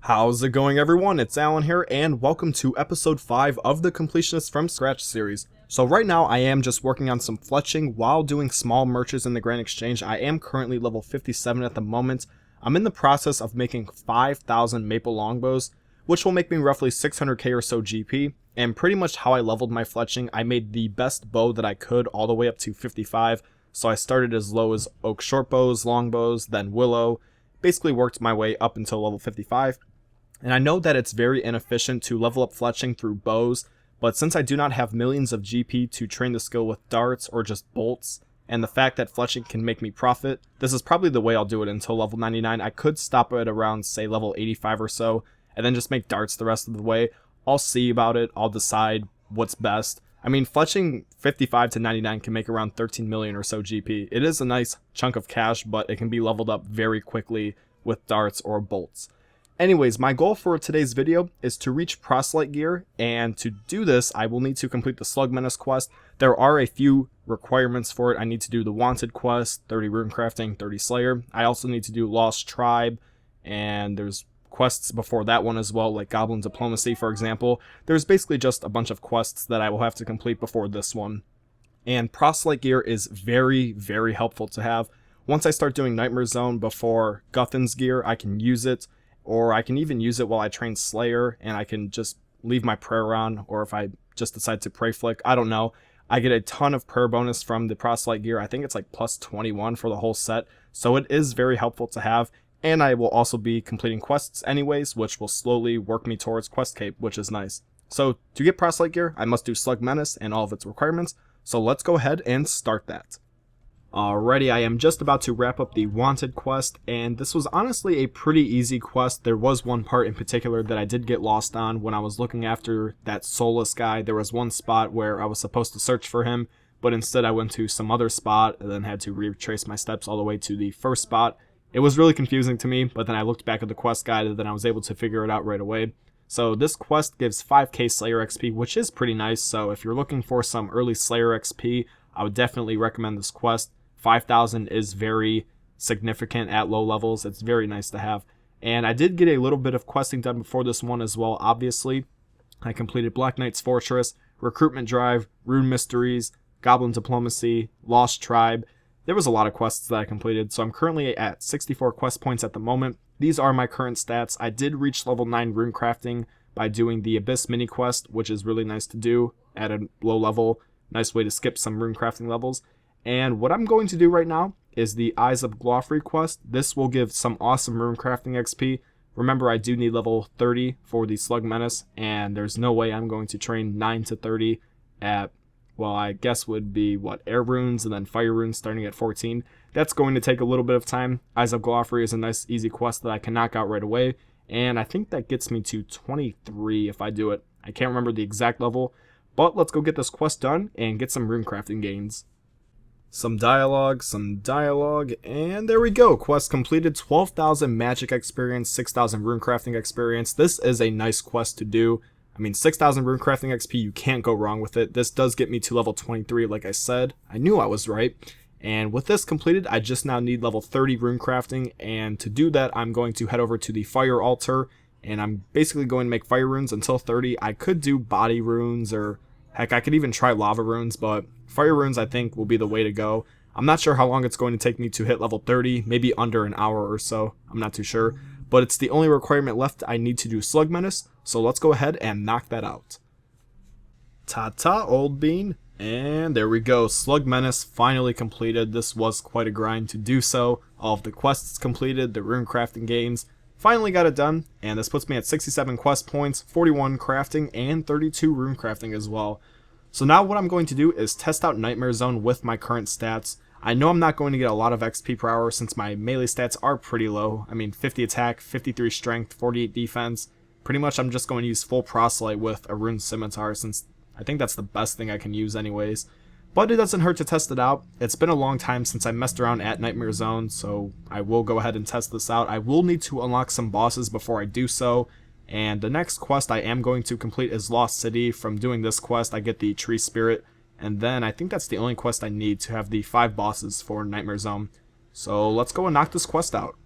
How's it going, everyone? It's Alan here, and welcome to episode 5 of the Completionist from Scratch series. So right now I am just working on some fletching while doing small merches in the Grand Exchange. I am currently level 57 at the moment. I'm in the process of making 5,000 maple longbows, which will make me roughly 600k or so GP, and pretty much how I leveled my fletching, I made the best bow that I could all the way up to 55, so I started as low as oak shortbows, longbows, then willow, basically worked my way up until level 55. And I know that it's very inefficient to level up fletching through bows, but since I do not have millions of GP to train the skill with darts or just bolts, and the fact that fletching can make me profit, this is probably the way I'll do it until level 99. I could stop at around, say, level 85 or so, and then just make darts the rest of the way. I'll see about it, I'll decide what's best. I mean, fletching 55 to 99 can make around 13 million or so GP. It is a nice chunk of cash, but it can be leveled up very quickly with darts or bolts. Anyways, my goal for today's video is to reach Proselyte gear, and to do this, I will need to complete the Slug Menace quest. There are a few requirements for it. I need to do the Wanted quest, 30 Rune Crafting, 30 Slayer. I also need to do Lost Tribe, and there's quests before that one as well, like Goblin Diplomacy, for example. There's basically just a bunch of quests that I will have to complete before this one. And Proselyte gear is very, very helpful to have. Once I start doing Nightmare Zone before Guthan's gear, I can use it. Or I can even use it while I train Slayer, and I can just leave my prayer on, or if I just decide to pray flick, I don't know. I get a ton of prayer bonus from the Proselyte gear. I think it's like plus 21 for the whole set, so it is very helpful to have. And I will also be completing quests anyways, which will slowly work me towards Quest Cape, which is nice. So to get Proselyte gear, I must do Slug Menace and all of its requirements, so let's go ahead and start that. Alrighty, I am just about to wrap up the Wanted quest, and this was honestly a pretty easy quest. There was one part in particular that I did get lost on when I was looking after that soulless guy. There was one spot where I was supposed to search for him, but instead I went to some other spot and then had to retrace my steps all the way to the first spot. It was really confusing to me, but then I looked back at the quest guide and then I was able to figure it out right away. So this quest gives 5k Slayer XP, which is pretty nice, so if you're looking for some early Slayer XP, I would definitely recommend this quest. 5,000 is very significant at low levels. It's very nice to have. And I did get a little bit of questing done before this one as well, obviously. I completed Black Knight's Fortress, Recruitment Drive, Rune Mysteries, Goblin Diplomacy, Lost Tribe. There was a lot of quests that I completed, so I'm currently at 64 quest points at the moment. These are my current stats. I did reach level 9 Rune Crafting by doing the Abyss mini quest, which is really nice to do at a low level. Nice way to skip some Rune Crafting levels. And what I'm going to do right now is the Eyes of Glofrey quest. This will give some awesome Rune Crafting XP. Remember, I do need level 30 for the Slug Menace, and there's no way I'm going to train 9 to 30 at, well, I guess would be, what, Air Runes and then Fire Runes starting at 14. That's going to take a little bit of time. Eyes of Glofrey is a nice, easy quest that I can knock out right away, and I think that gets me to 23 if I do it. I can't remember the exact level, but let's go get this quest done and get some Rune Crafting gains. Some dialogue, and there we go. Quest completed. 12,000 magic experience, 6,000 rune crafting experience. This is a nice quest to do. I mean, 6,000 rune crafting XP, you can't go wrong with it. This does get me to level 23, like I said. I knew I was right. And with this completed, I just now need level 30 rune crafting, and to do that, I'm going to head over to the fire altar, and I'm basically going to make fire runes until 30. I could do body runes, or heck, I could even try lava runes, but fire runes I think will be the way to go. I'm not sure how long it's going to take me to hit level 30, maybe under an hour or so, I'm not too sure. But it's the only requirement left. I need to do Slug Menace, so let's go ahead and knock that out. Ta-ta, old bean. And there we go, Slug Menace finally completed. This was quite a grind to do so. All of the quests completed, the rune crafting gains. Finally got it done, and this puts me at 67 quest points, 41 crafting, and 32 rune crafting as well. So now what I'm going to do is test out Nightmare Zone with my current stats. I know I'm not going to get a lot of XP per hour since my melee stats are pretty low. I mean, 50 attack, 53 strength, 48 defense. Pretty much I'm just going to use full Proselyte with a Rune Scimitar since I think that's the best thing I can use anyways. But it doesn't hurt to test it out. It's been a long time since I messed around at Nightmare Zone, so I will go ahead and test this out. I will need to unlock some bosses before I do so. And the next quest I am going to complete is Lost City. From doing this quest, I get the Tree Spirit. And then I think that's the only quest I need to have the 5 bosses for Nightmare Zone. So let's go and knock this quest out.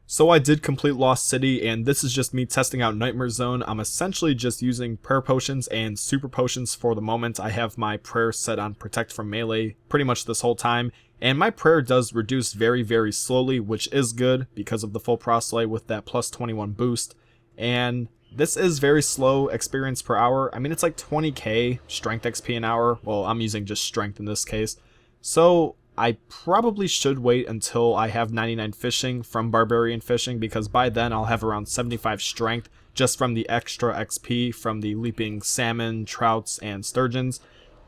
So I did complete Lost City, and this is just me testing out Nightmare Zone. I'm essentially just using prayer potions and super potions for the moment. I have my prayer set on protect from melee pretty much this whole time, and my prayer does reduce very, very slowly, which is good because of the full Proselyte with that plus 21 boost. And this is very slow experience per hour. I mean, it's like 20k strength XP an hour. Well, I'm using just strength in this case. So I probably should wait until I have 99 fishing from barbarian fishing, because by then I'll have around 75 strength just from the extra XP from the leaping salmon, trouts, and sturgeons.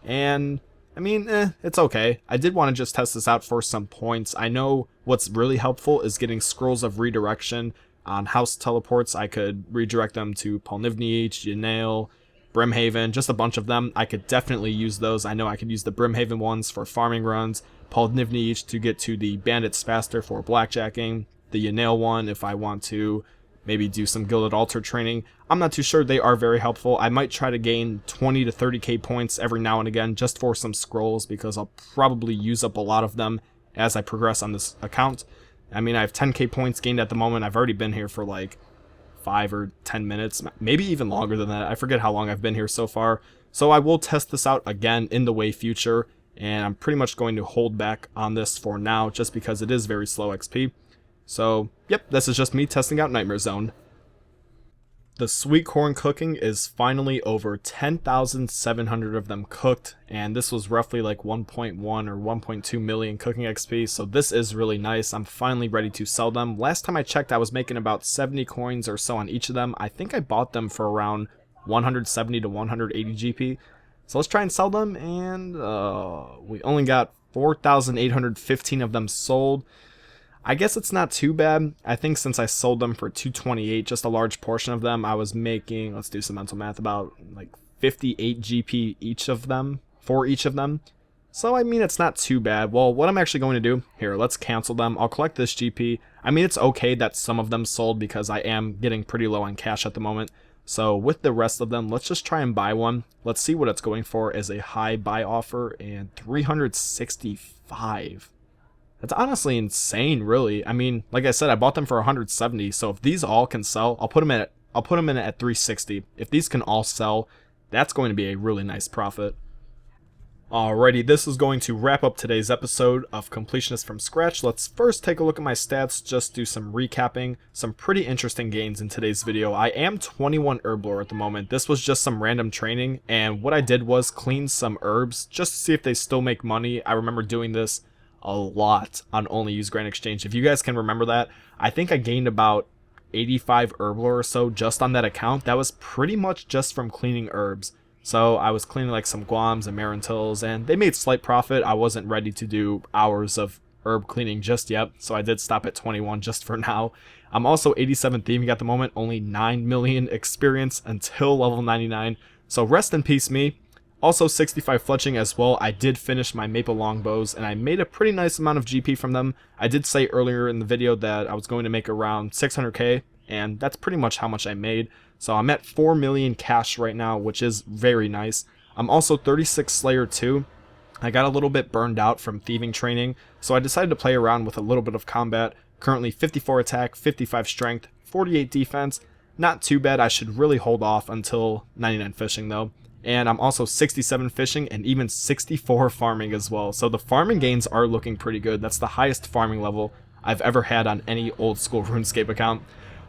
And I mean, it's okay. I did want to just test this out for some points. I know what's really helpful is getting scrolls of redirection on house teleports. I could redirect them to Polnivneach, Ynail, Brimhaven, just a bunch of them. I could definitely use those. I know I could use the Brimhaven ones for farming runs, Polnivneach to get to the bandits faster for blackjacking, the Ynail one if I want to maybe do some Gilded Altar training. I'm not too sure. They are very helpful. I might try to gain 20 to 30k points every now and again just for some scrolls, because I'll probably use up a lot of them as I progress on this account. I mean, I have 10k points gained at the moment. I've already been here for like 5 or 10 minutes, maybe even longer than that. I forget how long I've been here so far. So I will test this out again in the way future, and I'm pretty much going to hold back on this for now just because it is very slow XP. So, yep, this is just me testing out Nightmare Zone. The sweet corn cooking is finally over. 10,700 of them cooked, and this was roughly like 1.1 or 1.2 million cooking XP, so this is really nice. I'm finally ready to sell them. Last time I checked, I was making about 70 coins or so on each of them. I think I bought them for around 170 to 180 GP. So let's try and sell them, and we only got 4,815 of them sold. I guess it's not too bad. I think since I sold them for 228, just a large portion of them, I was making, let's do some mental math, about like 58 GP each of them, for each of them. So I mean, it's not too bad. Well, what I'm actually going to do, here, let's cancel them. I'll collect this GP. I mean, it's okay that some of them sold because I am getting pretty low on cash at the moment. So with the rest of them, let's just try and buy one. Let's see what it's going for as a high buy offer, and 365. That's honestly insane, really. I mean, like I said, I bought them for 170, so if these all can sell, I'll put them in at 360. If these can all sell, that's going to be a really nice profit. Alrighty, this is going to wrap up today's episode of Completionist from Scratch. Let's first take a look at my stats, just do some recapping. Some pretty interesting gains in today's video. I am 21 herb lore at the moment. This was just some random training, and what I did was clean some herbs just to see if they still make money. I remember doing this a lot on Only Use Grand Exchange. If you guys can remember that, I think I gained about 85 herb lore or so just on that account. That was pretty much just from cleaning herbs. So I was cleaning like some Guams and Marantils, and they made slight profit. I wasn't ready to do hours of herb cleaning just yet, so I did stop at 21 just for now. I'm also 87 theming at the moment, only 9 million experience until level 99, so rest in peace me. Also 65 fletching as well. I did finish my maple longbows, and I made a pretty nice amount of GP from them. I did say earlier in the video that I was going to make around 600k, and that's pretty much how much I made. So I'm at 4 million cash right now, which is very nice. I'm also 36 Slayer too. I got a little bit burned out from thieving training, so I decided to play around with a little bit of combat. Currently 54 attack, 55 strength, 48 defense. Not too bad. I should really hold off until 99 fishing though. And I'm also 67 fishing and even 64 farming as well. So the farming gains are looking pretty good. That's the highest farming level I've ever had on any old school RuneScape account.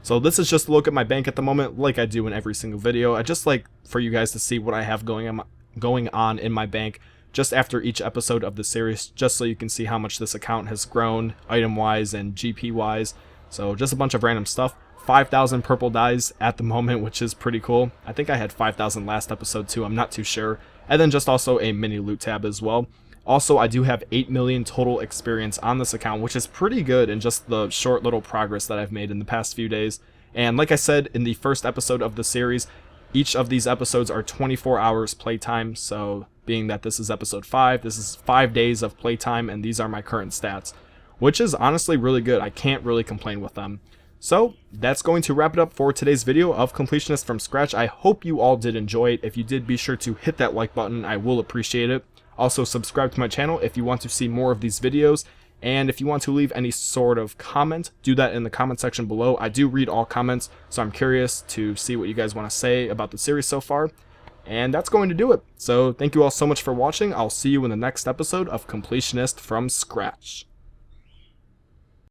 So this is just a look at my bank at the moment, like I do in every single video. I just like for you guys to see what I have going on in my bank just after each episode of the series, just so you can see how much this account has grown item-wise and GP-wise. So just a bunch of random stuff. 5,000 purple dyes at the moment, which is pretty cool. I think I had 5,000 last episode too, I'm not too sure. And then just also a mini loot tab as well. Also, I do have 8 million total experience on this account, which is pretty good in just the short little progress that I've made in the past few days. And like I said in the first episode of the series, each of these episodes are 24 hours playtime, so being that this is episode 5, this is 5 days of playtime, and these are my current stats, which is honestly really good. I can't really complain with them. So that's going to wrap it up for today's video of Completionist from Scratch. I hope you all did enjoy it. If you did, be sure to hit that like button. I will appreciate it. Also, subscribe to my channel if you want to see more of these videos. And if you want to leave any sort of comment, do that in the comment section below. I do read all comments, so I'm curious to see what you guys want to say about the series so far. And that's going to do it. So thank you all so much for watching. I'll see you in the next episode of Completionist from Scratch.